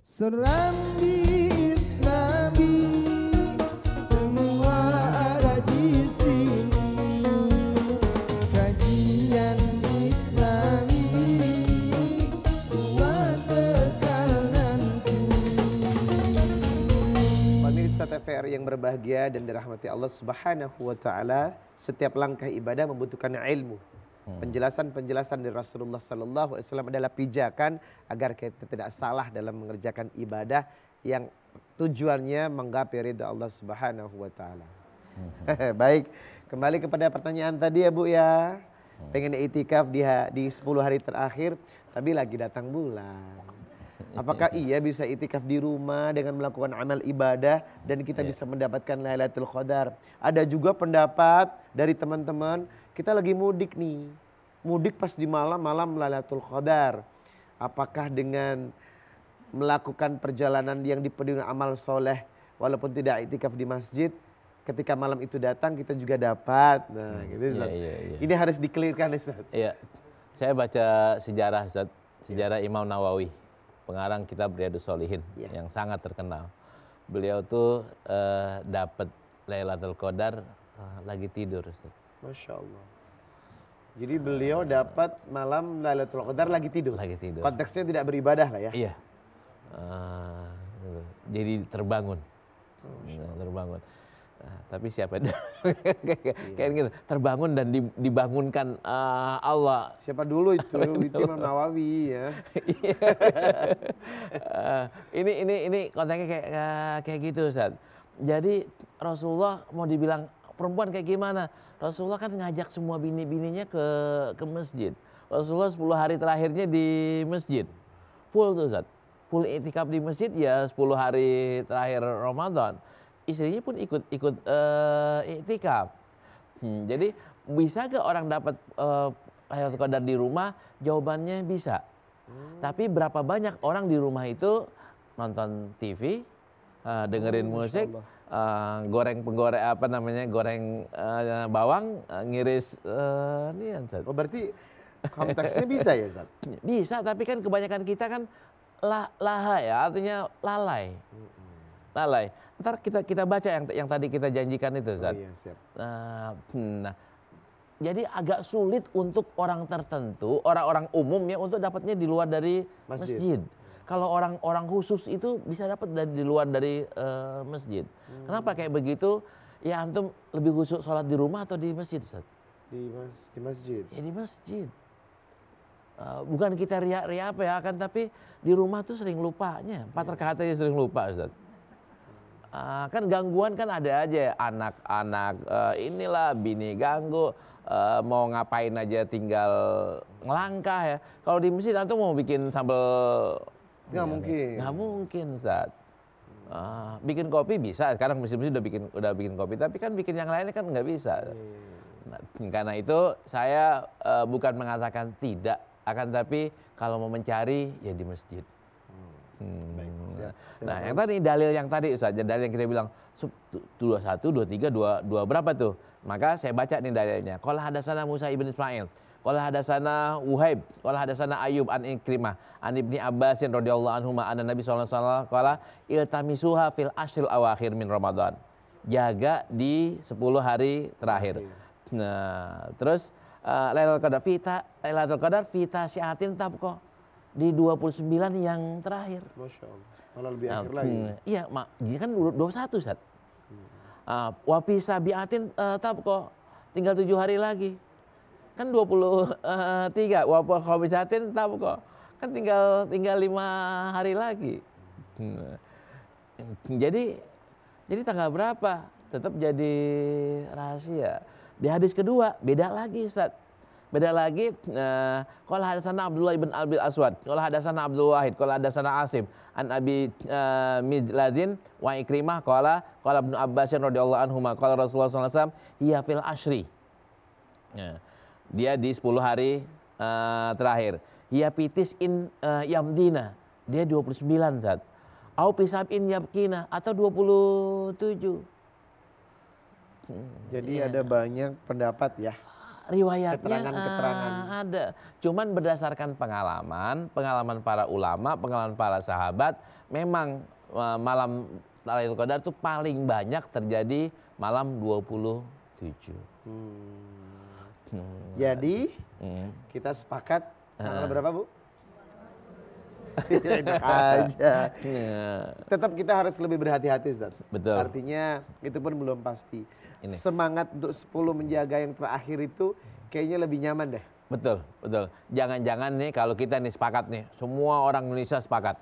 Serambi Islami, semua ada di sini. Kajian Islami, buat bekal nanti. Pemirsa TVRI yang berbahagia dan dirahmati Allah Subhanahu wa taala, setiap langkah ibadah membutuhkan ilmu. Penjelasan-penjelasan dari Rasulullah Sallallahu Alaihi Wasallam adalah pijakan agar kita tidak salah dalam mengerjakan ibadah yang tujuannya menggapai ridha Allah Subhanahu Wa Taala. Baik, kembali kepada pertanyaan tadi ya Bu ya. Pengen itikaf di 10 hari terakhir, tapi lagi datang bulan. Apakah iya bisa itikaf di rumah dengan melakukan amal ibadah dan kita bisa mendapatkan Lailatul Qadar? Ada juga pendapat dari teman-teman, kita lagi mudik nih. Mudik pas di malam Lailatul Qadar. Apakah dengan melakukan perjalanan yang dipenuhi amal soleh walaupun tidak itikaf di masjid, ketika malam itu datang kita juga dapat. Nah, gitu Ustaz. Ini harus dikelirkan Ustaz. Iya. Saya baca sejarah Ustaz, sejarah Imam Nawawi, pengarang kitab Riyadhus Shalihin yang sangat terkenal. Beliau tuh dapat Lailatul Qadar lagi tidur Ustaz. Masya Allah. Jadi beliau dapat malam Lailatul Qadar lagi tidur. Lagi tidur. Konteksnya tidak beribadah lah ya. Iya. Jadi terbangun. Terbangun. Tapi siapa kayak gitu, terbangun dan dibangunkan Allah. Siapa dulu itu? Itu Imam Nawawi ya. Ini konteksnya kayak gitu Ustaz. Jadi Rasulullah mau dibilang perempuan kayak gimana? Rasulullah kan ngajak semua bini-bininya ke masjid. Rasulullah 10 hari terakhirnya di masjid. Full tuh Ustaz. Full itikaf di masjid ya 10 hari terakhir Ramadan. Istrinya pun ikut itikaf. Jadi bisa ke orang dapat Lailatul Qadar di rumah? Jawabannya bisa. Tapi berapa banyak orang di rumah itu nonton TV, dengerin musik, goreng bawang, ngiris Oh berarti konteksnya bisa ya Ustaz? Bisa, tapi kan kebanyakan kita kan laha ya, artinya lalai. Lalai. Ntar kita baca yang tadi kita janjikan itu Ustaz. Oh iya, siap. Nah, jadi agak sulit untuk orang tertentu, orang-orang umum ya untuk dapatnya di luar dari masjid. Kalau orang-orang khusus itu bisa dapat di luar dari masjid. Kenapa kayak begitu? Ya antum lebih khusyuk sholat di rumah atau di masjid Ustaz? Di masjid. Ya di masjid. Bukan kita riak-riak apa ya, akan tapi di rumah tuh sering lupanya. 4 rakaat aja sering lupa Ustaz. Kan gangguan kan ada aja, anak-anak inilah bini ganggu, mau ngapain aja tinggal ngelangkah ya. Kalau di masjid antum mau bikin sambal nggak mungkin. Nggak mungkin Ustaz. Bikin kopi bisa, sekarang masjid-masjid udah bikin kopi, tapi kan bikin yang lainnya kan nggak bisa. Nah, karena itu saya bukan mengatakan tidak, akan tapi kalau mau mencari ya di masjid. Baik, siap. Nah, yang tadi dalil yang tadi Ustaz, dalil yang kita bilang 21, 23, 2 berapa tuh? Maka saya baca nih dalilnya. Qala hadatsana Musa ibn Ismail, qala hadatsana Uhaib, qala hadatsana Ayyub an Ikrimah, an Ibni Abbas radhiyallahu anhuma anna Nabi sallallahu alaihi wasallam qala iltamisuha fil ashril awakhir min Ramadan. Jaga di 10 hari terakhir. Nah, terus Lailatul Qadar fita syiatin tabqa, di 29 yang terakhir. Masya Allah. Malah lebih akhir lagi. Iya, kan 21 Ustaz. Wa fi sabiatin tabqa, tinggal 7 hari lagi. Kan 23, wa fi khamisatin tabqa. Kan tinggal 5 hari lagi. Jadi tanggal berapa? Tetap jadi rahasia. Di hadis kedua beda lagi Ustaz. Beda lagi, qala hadatsana Abdullah ibn Abil Aswad, qala hadatsana Abdul Wahid, qala hadatsana Asim an Abi Midlazin wa Ikrimah qala Ibnu Abbas radhiyallahu anhuma qala Rasulullah sallallahu alaihi wasallam hiya fil ashri. Dia di 10 hari terakhir. Hiya pitis in yamdina, dia 29 Zat. Au pisabin yabkina, atau 27. Jadi ada banyak pendapat ya. riwayatnya keterangan-keterangan. ada. Cuman berdasarkan pengalaman para ulama, pengalaman para sahabat, memang malam Lailatul Qadar itu paling banyak terjadi malam 27. Jadi kita sepakat tanggal berapa, Bu? Enak aja. Tetap kita harus lebih berhati-hati, Ustaz. Betul. Artinya itu pun belum pasti. Ini. Semangat untuk 10 menjaga yang terakhir itu kayaknya lebih nyaman deh. Betul, betul. Jangan-jangan nih kalau kita nih sepakat nih, semua orang Indonesia sepakat.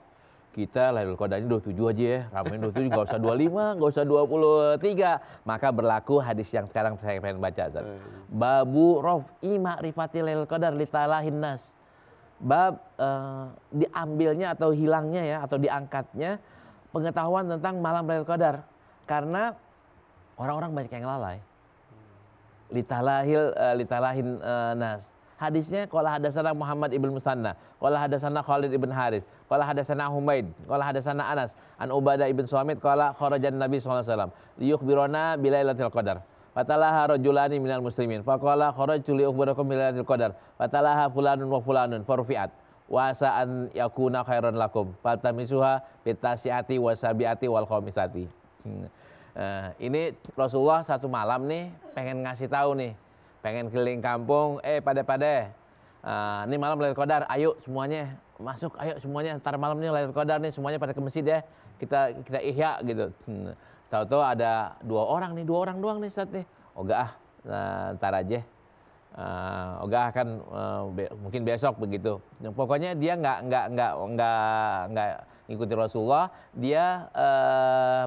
Kita Lailatul Qadar ini 27 aja ya, ramein 27, nggak usah 25, nggak usah 23. Maka berlaku hadis yang sekarang saya pengen baca, Ustaz. Babu raf'i ma'rifati Lailatul Qadar litalahin nas. Bab diambilnya atau hilangnya ya, atau diangkatnya pengetahuan tentang malam Lailatul Qadar. Karena orang-orang banyak yang lalai. Litalahin nas. Hadisnya qala hadatsana Muhammad ibn Musanna, qala hadatsana Khalid ibn Harits, qala hadatsana Humaid, qala hadatsana Anas, an Ubadah ibn Suamit qala kharajan Nabi sallallahu alaihi wasallam liyukhbirana bilailatul qadar. Fatalaha rajulani minal muslimin faqala kharajtu li ukhbirakum bilailatul qadar. Fatalaha fulanun wa fulanun farfi'at wa sa'an yakuna khairan lakum. Fatamisuha bitasiati wasabiati wal khamisati. Ini Rasulullah satu malam nih pengen ngasih tahu nih, pengen keliling kampung, pada ini malam Lailatul Qadar, ayo semuanya masuk, ayo semuanya ntar malam ini Lailatul Qadar nih, semuanya pada ke masjid ya, kita ihya gitu. Tahu-tahu ada dua orang doang nih saat nih, ogah ntar aja, ogah akan mungkin besok begitu. Pokoknya dia nggak ngikuti Rasulullah, dia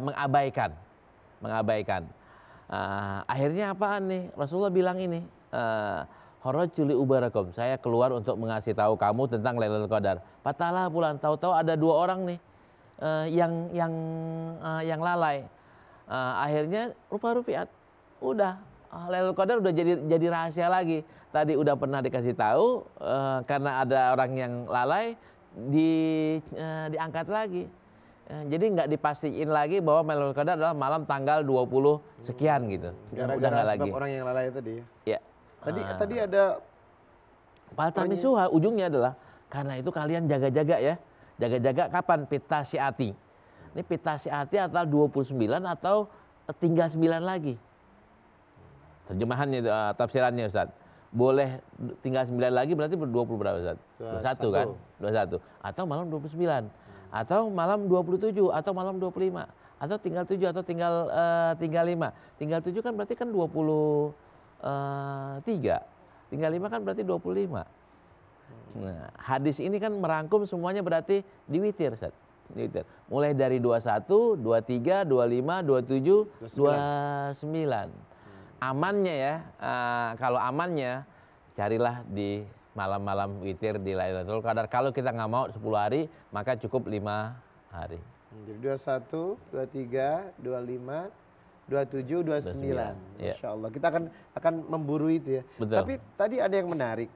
mengabaikan. Akhirnya apaan nih? Rasulullah bilang ini, kharajtu li ubarakum, saya keluar untuk mengasih tahu kamu tentang Lailatul Qadar. Patalah bulan, tahu-tahu ada dua orang nih yang lalai. Akhirnya rupa-rupiat, udah Lailatul Qadar udah jadi rahasia lagi. Tadi udah pernah dikasih tahu, karena ada orang yang lalai diangkat lagi. Jadi nggak dipastiin lagi bahwa Lailatul Qadar adalah malam tanggal 20 sekian gitu. Gara-gara sebab orang yang lalai tadi ya. Ya. Tadi ada Faltamisuha, ujungnya adalah karena itu kalian jaga-jaga ya. Jaga-jaga kapan? Pita syiati. Ini pita syiati atau 29 atau tinggal 9 lagi. Terjemahannya, tafsirannya Ustaz. Boleh tinggal 9 lagi berarti 20 berapa Ustaz? 21 kan? 21. Atau malam 29. Atau malam 27 atau malam 25 atau tinggal 7 atau tinggal 5. Tinggal 7 kan berarti kan 23. Tinggal 5 kan berarti 25. Nah, hadis ini kan merangkum semuanya berarti diwitir, Ustaz. Diwitir. Mulai dari 21, 23, 25, 27, 29. Amannya ya, kalau amannya carilah di malam-malam witir di Lailatul Qadar. Kalau kita nggak mau 10 hari, maka cukup 5 hari. Jadi 21, 23, 25, 27, 29. Masya Allah. Kita akan memburu itu ya. Betul. Tapi tadi ada yang menarik.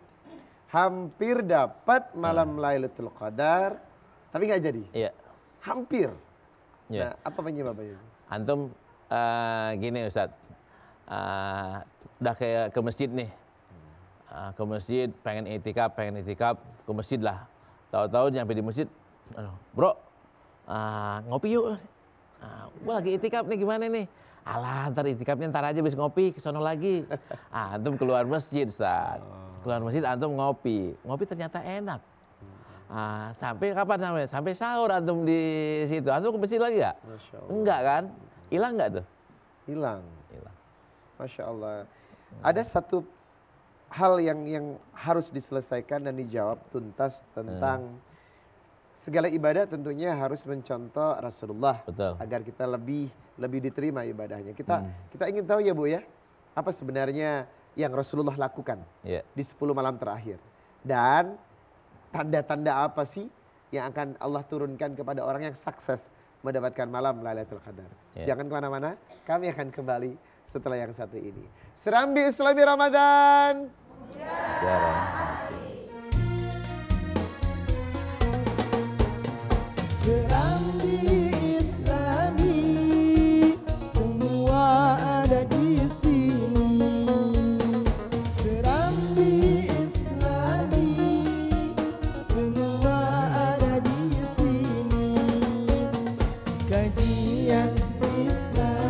Hampir dapat malam Lailatul Qadar, tapi nggak jadi. Iya. Hampir. Iya. Nah, apa penyebabnya? Antum gini Ustadz, udah kayak ke masjid nih. Ke masjid, pengen itikaf, ke masjid lah. Tahu-tahu nyampe di masjid, bro, ngopi yuk. Gua lagi itikaf nih, gimana nih? Alah, ntar itikafnya ntar aja bis ngopi, ke sono lagi. Antum keluar masjid, Ustaz. Keluar masjid, antum ngopi. Ngopi ternyata enak. Sampai kapan sampai? Sampai sahur antum di situ. Antum ke masjid lagi gak? Masya Allah. Enggak kan? Hilang nggak tuh? Hilang. Masya Allah. Ada satu hal yang harus diselesaikan dan dijawab tuntas tentang segala ibadah tentunya harus mencontoh Rasulullah. Betul. Agar kita lebih diterima ibadahnya. Kita ingin tahu ya Bu ya, apa sebenarnya yang Rasulullah lakukan di 10 malam terakhir. Dan tanda-tanda apa sih yang akan Allah turunkan kepada orang yang sukses mendapatkan malam Lailatul Qadar. Jangan kemana-mana, kami akan kembali setelah yang satu ini. Serambi Islami Ramadan. Serambi Islami, semua ada di sini. Serambi kajian Islam.